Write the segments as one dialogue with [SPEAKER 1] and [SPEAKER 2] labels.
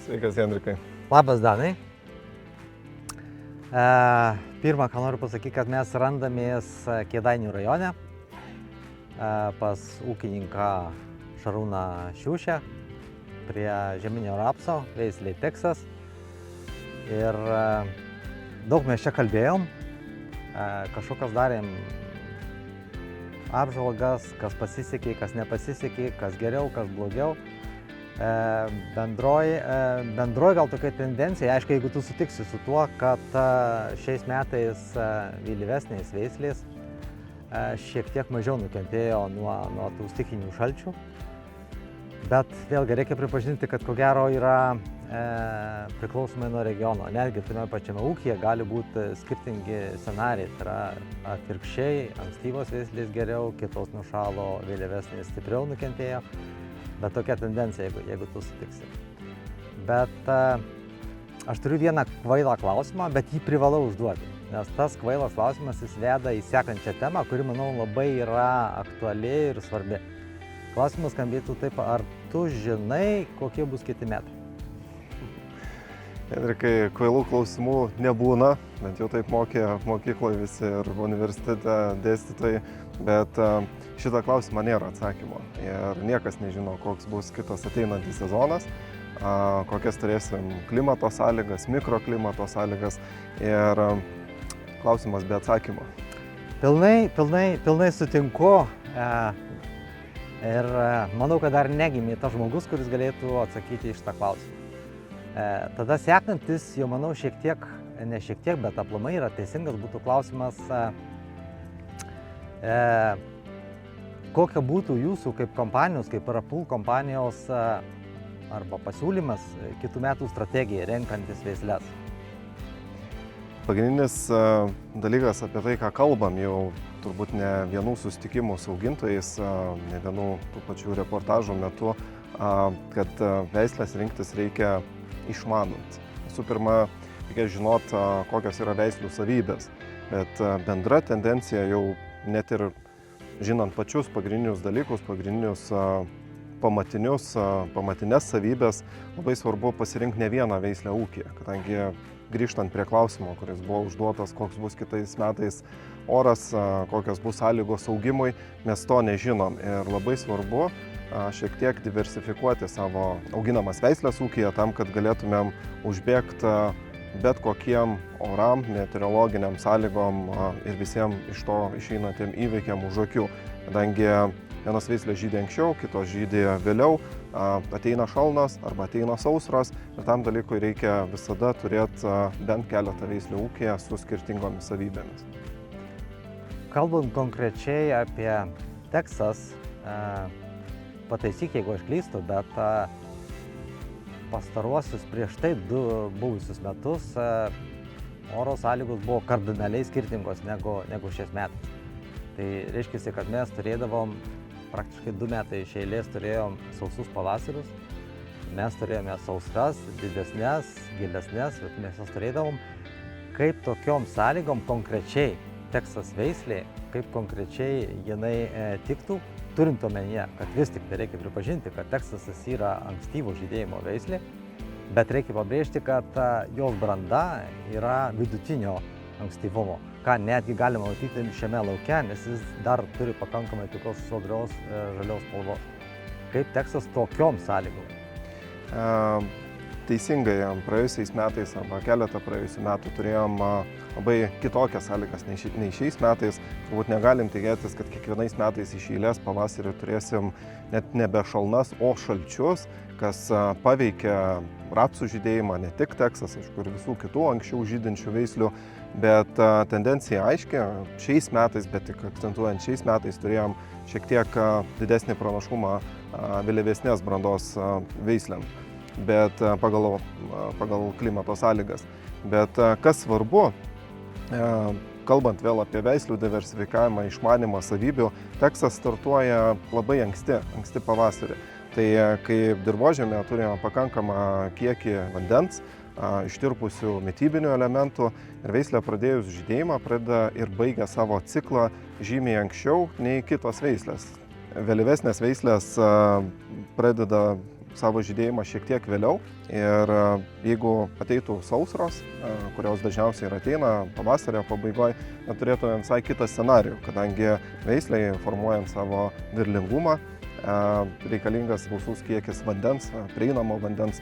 [SPEAKER 1] Sveikas, Henrikai.
[SPEAKER 2] Labas, Danai. Pirmą, ką noriu pasakyti, kad mes randamės Kėdainių rajone pas ūkininką Šarūną Šiušę prie žeminio rapso, veislė Teksas. Ir daug mes čia kalbėjom, kažkokias darėm apžvalgas, kas pasisekė, kas nepasisekė, kas geriau, kas blogiau. Bendroj gal tokia tendencija, aišku, jeigu tu sutiksi su tuo, kad šiais metais vėlyvesnės veislės šiek tiek mažiau nukentėjo nuo tų stichinių šalčių. Bet vėlgi reikia pripažinti, kad ko gero yra priklausomai nuo regiono. Netgi tame pačiame ūkyje gali būti skirtingi scenarijai. Tai yra atvirkščiai, ankstyvos veislės geriau, kitos nušalo, vėlyvesnės stipriau nukentėjo. Bet tokia tendencija, jeigu tu sutiksi. Bet aš turiu vieną kvailą klausimą, bet jį privalau užduoti. Nes tas kvailas klausimas jis veda į sekančią temą, kuri, manau, labai yra aktuali ir svarbi. Klausimas skambėtų taip, ar tu žinai, kokie bus kiti metai?
[SPEAKER 1] Henrikai, kvailų klausimų nebūna, bent jau taip mokė mokykloje visi ir universitete dėstytojai, bet šitą klausimą nėra atsakymo. Ir niekas nežino, koks bus kitas ateinantis sezonas, kokias turėsim klimato sąlygas, mikroklimato sąlygas ir klausimas be atsakymo.
[SPEAKER 2] Pilnai sutinku ir manau, kad dar negimė tas žmogus, kuris galėtų atsakyti į šitą klausimą. Tada sekantis, jau manau, bet aplamai yra teisingas būtų klausimas, kokia būtų jūsų kaip kompanijos, kaip Rapul kompanijos arba pasiūlymas kitų metų strategijai renkantis veisles?
[SPEAKER 1] Pagrindinis dalykas apie tai, ką kalbam jau turbūt ne vienų susitikimų su augintojais, ne vienų tų pačių reportažų metu, kad veislės rinktis reikia išmanant. Visų pirma, reikia žinot, kokios yra veislių savybės, bet bendra tendencija jau net ir žinant pačius pagrindinius dalykus, pamatinės savybės, labai svarbu pasirinkti ne vieną veislę ūkyje, kadangi grįžtant prie klausimo, kuris buvo užduotas, koks bus kitais metais oras, kokios bus sąlygos augimui, mes to nežinom ir labai svarbu šiek tiek diversifikuoti savo auginamas veislės ūkyje tam, kad galėtumėm užbėgti bet kokiem oram, meteorologiniam sąlygom ir visiems iš to išeinantiem įvykiam už akių. Kadangi vienos veislės žydi anksčiau, kitos žydi vėliau, ateina šalnos arba ateina sausros ir tam dalykui reikia visada turėti bent keletą veislių ūkyje su skirtingomis savybėmis.
[SPEAKER 2] Kalbant konkrečiai apie Teksas, pataisyk, jeigu aš klystu, bet pastaruosius prieš tai du buvusius metus oro sąlygos buvo kardinaliai skirtingos negu šiais metais. Tai reiškia, kad mes turėdavom praktiškai 2 metai iš eilės turėjom sausus pavasarius, mes turėjome sausras, didesnės, gilesnės, bet mes jas turėdavom. Kaip tokiom sąlygom konkrečiai Teksas veislė, kaip konkrečiai jinai tiktų, turint omenyje, kad vis tik tai reikia pripažinti, kad Teksasas yra ankstyvo žydėjimo veislė, bet reikia pabrėžti, kad jos branda yra vidutinio ankstyvumo, ką netgi galima matyti šiame lauke, nes jis dar turi pakankamai tokios sodrios žalios spalvos. Kaip Teksas tokiom sąlygom?
[SPEAKER 1] Teisingai, praėjusiais metais arba keletą praėjusių metų turėjom labai kitokias sąlygas nei šiais metais. Turbūt negalim tikėtis, kad kiekvienais metais iš eilės pavasarį turėsim net nebe šalnas, o šalčius, kas paveikia rapsų žydėjimą, ne tik Teksas, aišku, ir visų kitų anksčiau žydinčių veislių, bet tendencija aiški. Šiais metais, bet tik akcentuojant šiais metais, turėjom šiek tiek didesnį pranašumą vėlyvesnės brandos veislėm, bet pagal klimato sąlygas. Bet kas svarbu, kalbant vėl apie veislių diversifikavimą, išmanymą savybių, Teksas startuoja labai anksti pavasarį. Tai kai dirvožemėje turime pakankamą kiekį vandens, ištirpusių mitybinių elementų ir veislė pradėjus žydėjimą pradeda ir baigia savo ciklą žymiai anksčiau nei kitos veislės. Vėlyvesnės veislės pradeda savo žydėjimą šiek tiek vėliau ir jeigu ateitų sausros, kurios dažniausiai ir ateina pavasario pabaigoje, turėtume visai kitą scenarijų, kadangi veisliai formuojant savo derlingumą, reikalingas gausus kiekis vandens, prieinamo vandens,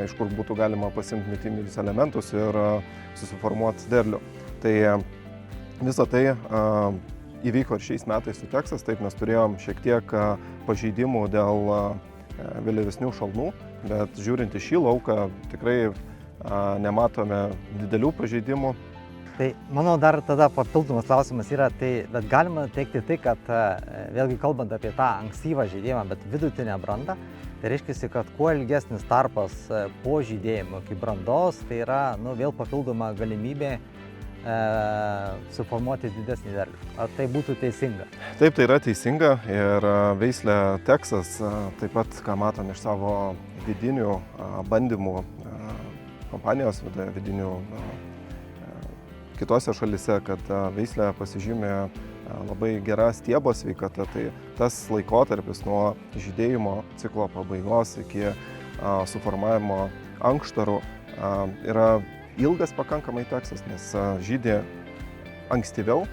[SPEAKER 1] iš kur būtų galima pasimti mitybinius elementus ir susiformuoti derlių. Tai visą tai įvyko ir šiais metais su Texas, taip mes turėjom šiek tiek pažeidimų dėl vėlyvesnių šalnų, bet žiūrint į šį lauką tikrai nematome didelių pažeidimų.
[SPEAKER 2] Tai mano dar tada papildomas klausimas yra, bet galima teikti tai, kad vėlgi kalbant apie tą ankstyvą žydėjimą, bet vidutinę brandą, tai reiškia, kad kuo ilgesnis tarpas po žydėjimo iki brandos, tai yra vėl papildoma galimybė suformuoti didesnį derlių. Ar tai būtų teisinga?
[SPEAKER 1] Taip, tai yra teisinga ir veislė Texas, taip pat, ką matom iš savo vidinių bandymų kompanijos vidinių kitose šalise, kad veislė pasižymė labai gera stiebo sveikata, tai tas laikotarpis nuo žydėjimo ciklo pabaigos iki suformavimo ankštarų yra ilgas pakankamai Texas, nes žydė ankstyviau,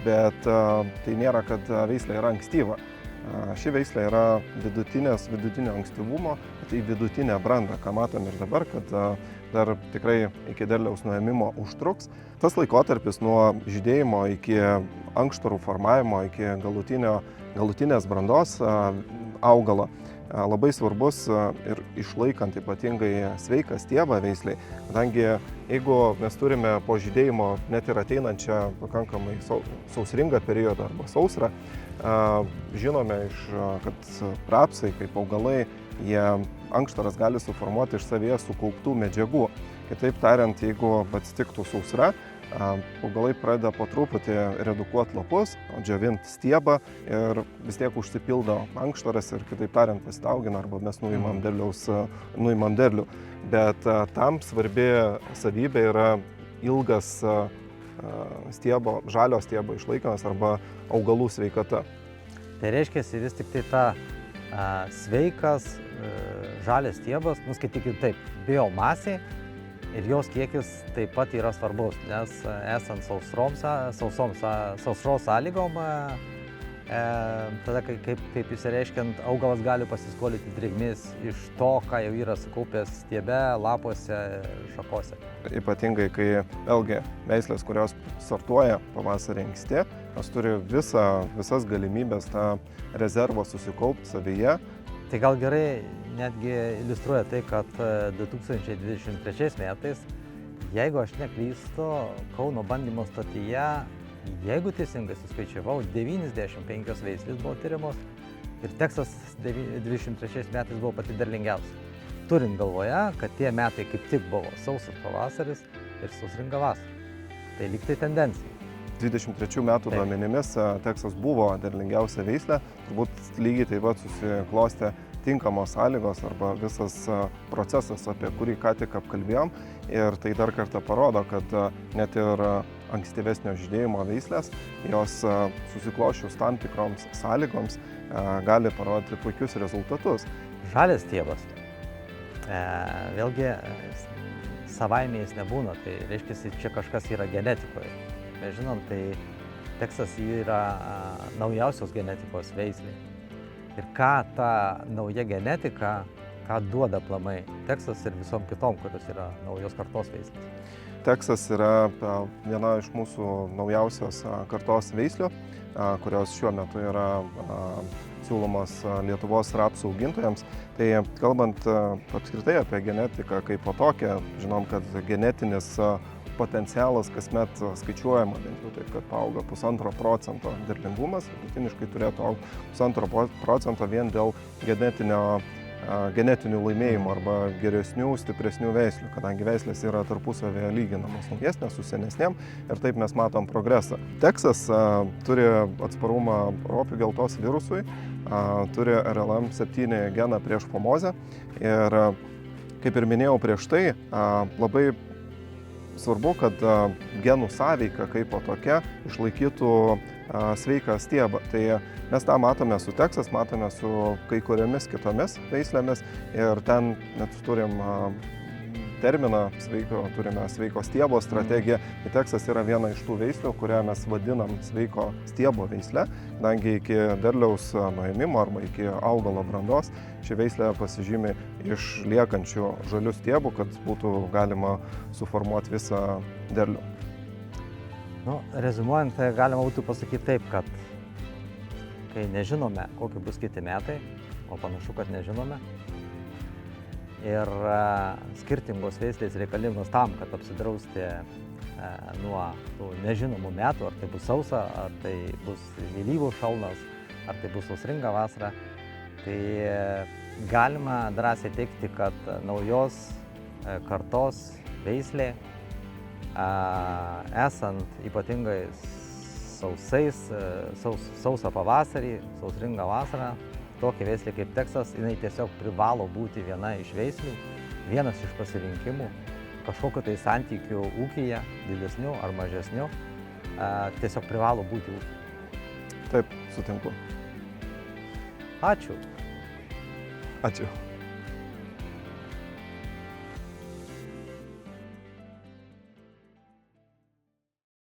[SPEAKER 1] bet tai nėra, kad veislė yra ankstyva. Ši veislė yra vidutinio ankstyvumo, tai vidutinė branda, ką matom ir dabar, kad dar tikrai iki derliaus nuėmimo užtruks. Tas laikotarpis nuo žydėjimo iki ankštarų formavimo, iki galutinės brandos augalo labai svarbus ir išlaikant ypatingai sveiką stiebą veisliai, kadangi jeigu mes turime po žydėjimo net ir ateinančią pakankamai sausringą periodą arba sausrą, žinome, kad rapsai kaip augalai, ankštaras gali suformuoti iš savyje sukauptų medžiagų. Kitaip tariant, jeigu atsitiktų sausra, augalai pradeda po truputį redukuoti lapus, džiovinti stiebą ir vis tiek užsipildo ankštaras ir kitaip tariant pasidaugina arba mes nuimam derlių. Bet tam svarbi savybė yra ilgas žalio stiebo išlaikymas arba augalų sveikata.
[SPEAKER 2] Tai reiškia, vis tik tai ta sveikas žalias stiebas, skaitykime taip, biomasė ir jos kiekis taip pat yra svarbus, nes esant sausros sąlygom, tada kaip išsireiškiant, augalas gali pasiskolinti drėgmės iš to, ką jau yra sukaupęs stiebe, lapuose, šakose.
[SPEAKER 1] Ypatingai, kai vėlgi veislės, kurios startuoja pavasarį anksti, jos turi visas galimybės tą rezervą susikaupti savyje.
[SPEAKER 2] Tai gal gerai netgi iliustruoja tai, kad 2023 metais, jeigu aš neklystu, Kauno bandymo stotyje, jeigu teisingai suskaičiavau, 95 veislės buvo tyrimos ir Texas 23 metais buvo pati derlingiausia. Turint galvoje, kad tie metai kaip tik buvo sausas pavasaris ir sausringa vasara. Tai lyg tai tendencija.
[SPEAKER 1] 23 metų duomenimis Texas buvo derlingiausia veislė, turbūt lygiai taip pat susiklostė tinkamos sąlygos arba visas procesas, apie kurį ką tik apkalbėjom. Ir tai dar kartą parodo, kad net ir ankstyvesnio žydėjimo veislės, jos susiklošius tam tikroms sąlygoms gali parodyti puikius rezultatus.
[SPEAKER 2] Žalias stiebas, vėlgi savaime jis nebūna, tai reiškia, čia kažkas yra genetikoje. Mes žinom, tai Texas yra naujausios genetikos veislė. Ir ką ta nauja genetika, ką duoda aplamai Texas ir visom kitom, kurios yra naujos kartos veislės?
[SPEAKER 1] Texas yra viena iš mūsų naujausios kartos veislių, kurios šiuo metu yra siūlomos Lietuvos rapsų augintojams. Tai kalbant apskritai apie genetiką kaip po tokią, žinom, kad genetinis potencialas kasmet skaičiuojama, bent jau taip, kad auga 1,5% derlingumas, vidutiniškai turėtų augti 1,5% vien dėl genetinių laimėjimų arba geresnių, stipresnių veislių, kadangi veislės yra tarpusavėje lyginamos naujesnės su senesnėm ir taip mes matom progresą. Texas turi atsparumą ropių geltos virusui, turi RLM7 geną prieš pomozę ir kaip ir minėjau prieš tai, labai svarbu, kad genų sąveika kaip tokia išlaikytų sveiką stiebą. Tai mes tą matome su Texas, matome su kai kuriomis kitomis veislėmis ir ten net turim terminą turime sveiko stiebo strategiją. Texas yra viena iš tų veislių, kurią mes vadinam sveiko stiebo veisle, kadangi iki derliaus nuėmimo arba iki augalo brandos ši veislė pasižymi išliekančių žalių stiebų, kad būtų galima suformuoti visą derlių.
[SPEAKER 2] Reziumuojant, galima būtų pasakyti taip, kad kai nežinome, kokie bus kiti metai, o panašu, kad nežinome, ir skirtingos veislės reikalingos tam, kad apsidrausti nuo tų nežinomų metų, ar tai bus sausa, ar tai bus vėlyvų šalnas, ar tai bus sausringa vasara, tai galima drąsiai teigti, kad naujos kartos veislė, esant ypatingai sausą pavasarį, sausringą vasarą, tokia veislė kaip Texas, jinai tiesiog privalo būti viena iš veislių, vienas iš pasirinkimų, kažkokio tai santykių ūkyje, didesnių ar mažesnių, tiesiog privalo būti ūkyje.
[SPEAKER 1] Taip, sutinku.
[SPEAKER 2] Ačiū.
[SPEAKER 1] Ačiū.